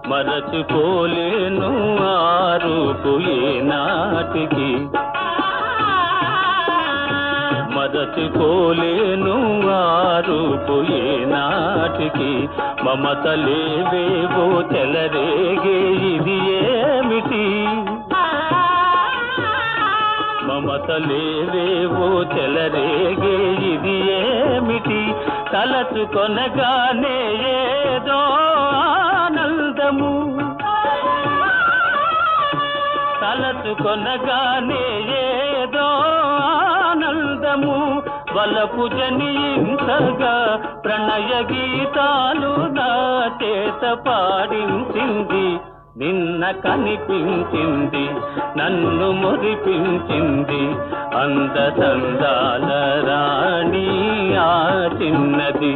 మరచిపోలేను ఆ రూపు ఏనాటికి, మరచిపోలేను ఆ రూపు ఏనాటికి. మమతలేవేవో చెలరేగే ఇది ఏమిటి, మమతలేవేవో చెలరేగే ఇది ఏమిటి. తలచుకొనగానే ఏదో ఆనందము, తలచుకొనగానే ఏదో ఆనందము. వలపు జనించగా ప్రణయ గీతాలు నా చేత పాడించింది. నిన్న కనిపించింది, నన్ను మురిపించింది, అందచందాల రాణి ఆ చిన్నది.